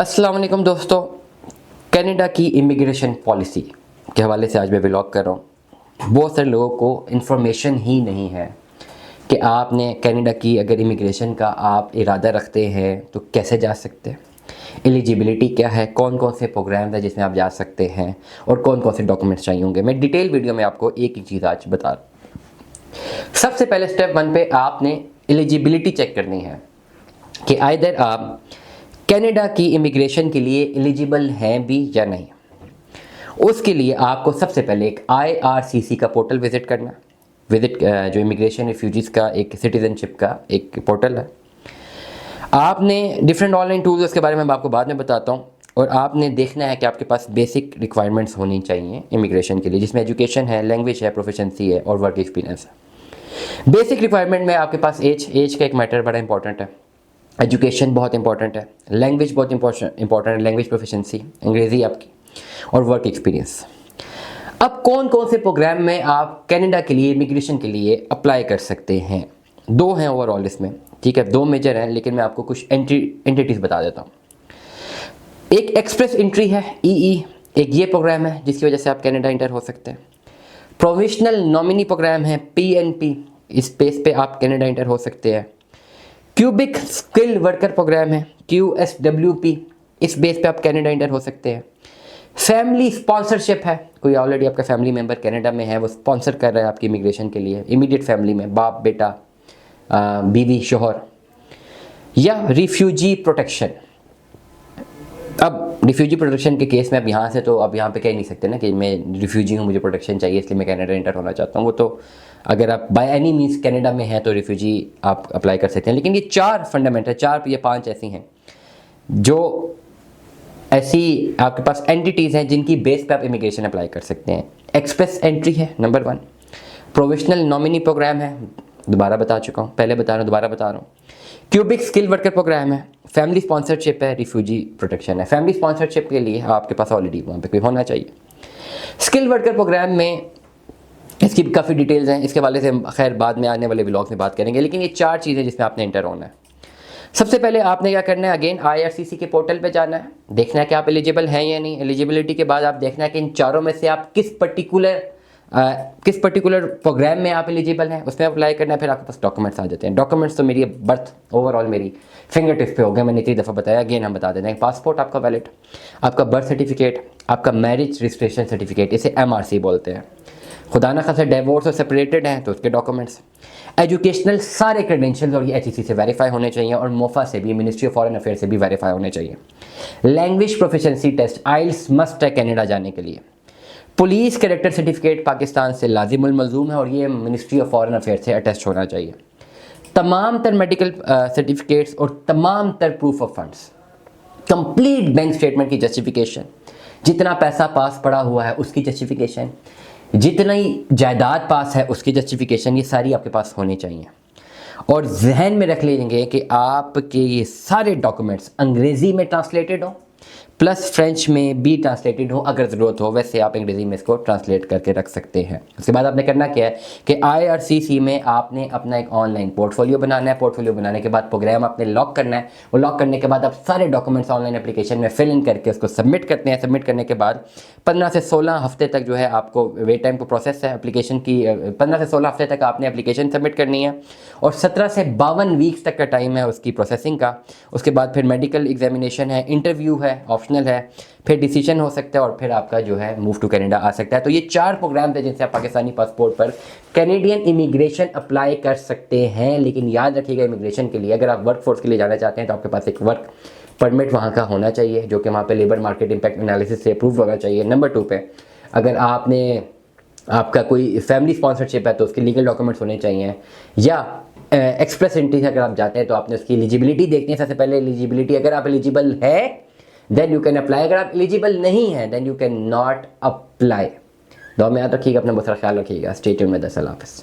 अस्सलाम वालेकुम दोस्तों, कनाडा की इमिग्रेशन पॉलिसी के हवाले से आज मैं व्लॉग कर रहा हूँ। बहुत सारे लोगों को इन्फॉर्मेशन ही नहीं है कि आपने कनाडा की अगर इमिग्रेशन का आप इरादा रखते हैं तो कैसे जा सकते हैं, एलिजिबिलिटी क्या है, कौन कौन से प्रोग्राम है जिसमें आप जा सकते हैं और कौन कौन से डॉक्यूमेंट्स चाहिए होंगे। मैं डिटेल वीडियो में आपको एक ही चीज़ आज बता रहा हूँ। सबसे पहले स्टेप 1 पे आपने एलिजिबिलिटी चेक करनी है कि आइदर आप कनाडा की इमिग्रेशन के लिए एलिजिबल हैं भी या नहीं। उसके लिए आपको सबसे पहले एक IRCC का पोर्टल विज़िट करना है। जो इमिग्रेशन रिफ्यूजीज़ का एक सिटीज़नशिप का एक पोर्टल है। आपने डिफरेंट ऑनलाइन टूल्स के बारे में मैं आपको बाद में बताता हूँ। और आपने देखना है कि आपके पास बेसिक रिक्वायरमेंट्स होनी चाहिए इमिग्रेशन के लिए, जिसमें एजुकेशन है, लैंग्वेज है, प्रोफिशिएंसी है और वर्क एक्सपीरियंस है। बेसिक रिक्वायरमेंट में आपके पास एज का एक मैटर बड़ा इंपॉर्टेंट है, एजुकेशन बहुत इंपॉर्टेंट है, लैंग्वेज बहुत इंपॉर्टेंट है, लैंग्वेज प्रोफिशिएंसी अंग्रेज़ी आपकी, और वर्क एक्सपीरियंस। अब कौन कौन से प्रोग्राम में आप कनाडा के लिए इमिग्रेशन के लिए अप्लाई कर सकते हैं? 2 हैं ओवरऑल इसमें, ठीक है, 2 मेजर हैं, लेकिन मैं आपको कुछ एंटिटीज़ बता देता हूँ। एक एक्सप्रेस एंट्री है, EE, एक ये प्रोग्राम है जिसकी वजह से आप कनाडा इंटर हो सकते हैं। प्रोविजनल नॉमिनी प्रोग्राम है, PNP, इस बेस पे आप कनाडा इंटर हो सकते हैं। क्यूबिक स्किल वर्कर प्रोग्राम है, QSWP, इस बेस पे आप कनाडा इंटर हो सकते हैं। फैमिली स्पॉन्सरशिप है, कोई ऑलरेडी आपका फैमिली मेंबर कनाडा में है, वो स्पॉन्सर कर रहा है आपकी इमिग्रेशन के लिए, इमीडिएट फैमिली में बाप बेटा बीवी शोहर। या रिफ्यूजी प्रोटेक्शन। अब रिफ्यूजी प्रोटेक्शन के केस में अब यहाँ से तो अब यहाँ पे कह नहीं सकते ना कि मैं रिफ्यूजी हूँ, मुझे प्रोटेक्शन चाहिए इसलिए मैं कनाडा इंटर होना चाहता हूँ। वो तो अगर आप बाय एनी मीन्स कनाडा में हैं तो रिफ्यूजी आप अप्लाई कर सकते हैं। लेकिन ये 4 फंडामेंटल, 4 या 5 ऐसी हैं जो ऐसी आपके पास एंटिटीज़ हैं जिनकी बेस पे आप इमिग्रेशन अप्लाई कर सकते हैं। एक्सप्रेस एंट्री है नंबर 1, प्रोविजनल नॉमिनी प्रोग्राम है, दोबारा बता चुका हूँ, पहले बता रहा हूँ दोबारा बता रहा हूँ। क्यूबिक स्किल वर्कर प्रोग्राम है, फैमिली स्पॉन्सरशिप है, रिफ्यूजी प्रोटेक्शन है। फैमिली स्पॉन्सरशिप के लिए आपके पास ऑलरेडी वहाँ पे कोई होना चाहिए। स्किल वर्कर प्रोग्राम में इसकी काफ़ी डिटेल्स हैं, इसके वाले से खैर बाद में आने वाले व्लॉग्स में बात करेंगे। लेकिन ये 4 चीज़ें जिसमें आपने इंटर होना है। सबसे पहले आपने क्या करना है, अगेन IRCC के पोर्टल पे जाना है, देखना है कि आप एलिजिबल हैं या नहीं। एलिजिबिलिटी के बाद आप देखना है कि इन चारों में से आप किस पर्टिकुलर प्रोग्राम में आप एलिजिबल हैं, उसमें अप्लाई करना है। फिर आपके पास डॉक्यूमेंट्स आ जाते हैं। डॉक्यूमेंट्स तो मेरी बर्थ ओवरऑल मेरी फिंगर टिप्स पे हो गया, मैंने इतनी दफ़ा बताया, अगेन हम बता देते हैं। पासपोर्ट आपका वैलिड, आपका बर्थ सर्टिफिकेट, आपका मैरिज रजिस्ट्रेशन सर्टिफिकेट, इसे MRC बोलते हैं। खुदा ना खासा डिवोर्स और सेपरेटेड हैं तो उसके डॉक्यूमेंट्स। एजुकेशनल सारे क्रेडेंशियल्स और ये HEC से वेरीफाई होने चाहिए और मोफा से भी, मिनिस्ट्री ऑफ फॉरेन अफेयर से भी वेरीफाई होने चाहिए। Language proficiency test IELTS must है कनाडा जाने के लिए। पुलिस कैरेक्टर सर्टिफिकेट पाकिस्तान से लाजिमुल मलजूम है और ये मिनिस्ट्री ऑफ फॉरेन अफेयर से अटेस्ट होना चाहिए। तमाम तर मेडिकल सर्टिफिकेट्स और तमाम तर proof of funds, complete bank statement की जस्टिफिकेशन, जितना पैसा पास पड़ा हुआ है उसकी जस्टिफिकेशन, जितनी जायदाद पास है उसकी जस्टिफिकेशन, ये सारी आपके पास होनी चाहिए। और जहन में रख लीजिए कि आपके ये सारे डॉक्यूमेंट्स अंग्रेज़ी में ट्रांसलेटेड हो, प्लस फ्रेंच में भी ट्रांसलेटेड हो अगर ज़रूरत हो। वैसे आप अंग्रेज़ी में इसको ट्रांसलेट करके रख सकते हैं। उसके बाद आपने करना क्या है कि IRCC में आपने अपना एक ऑनलाइन पोर्टफोलियो बनाना है। पोर्टफोलियो बनाने के बाद प्रोग्राम आपने लॉक करना है। वो लॉक करने के बाद आप सारे डॉक्यूमेंट्स ऑनलाइन एप्लीकेशन में फिल इन करके उसको सबमिट करते हैं। सबमिट करने के बाद 15 से 16 हफ्ते तक जो है आपको वेट टाइम को प्रोसेस है एप्लीकेशन की। 15 से 16 हफ्ते तक आपने एप्लीकेशन सबमिट करनी है और 17 से 52 वीक्स तक का टाइम है उसकी प्रोसेसिंग का। उसके बाद फिर मेडिकल एग्जामिनेशन है, इंटरव्यू है, ऑप्शनल है, फिर डिसीजन हो सकता है और फिर आपका जो है मूव टू कनाडा आ सकता है। तो ये 4 प्रोग्राम थे जिनसे आप पाकिस्तानी पासपोर्ट पर कैनेडियन इमिग्रेशन अप्लाई कर सकते हैं। लेकिन याद रखिएगा, इमिग्रेशन के लिए अगर आप वर्क फोर्स के लिए जाना चाहते हैं तो आपके पास एक वर्क परमिट वहाँ का होना चाहिए, जो कि वहाँ पे लेबर मार्केट इम्पैक्ट एनालिसिस से अप्रूव होना चाहिए। नंबर 2 पे अगर आपका कोई फैमिली स्पॉन्सरशिप है तो उसके लीगल डॉक्यूमेंट्स होने चाहिए। या एक्सप्रेस एंट्री से अगर आप जाते हैं तो आपने उसकी एलिजिबिलिटी देखनी है। सबसे पहले एलिजिबिलिटी, अगर आप एलिजिबल है देन यू कैन अप्लाई, अगर आप एलिजिबल नहीं है then you can not apply. दुआ में याद रखिएगा, अपना बहुत सारा ख्याल रखिएगा। Stay tuned with us. अल्लाह हाफ़िज़।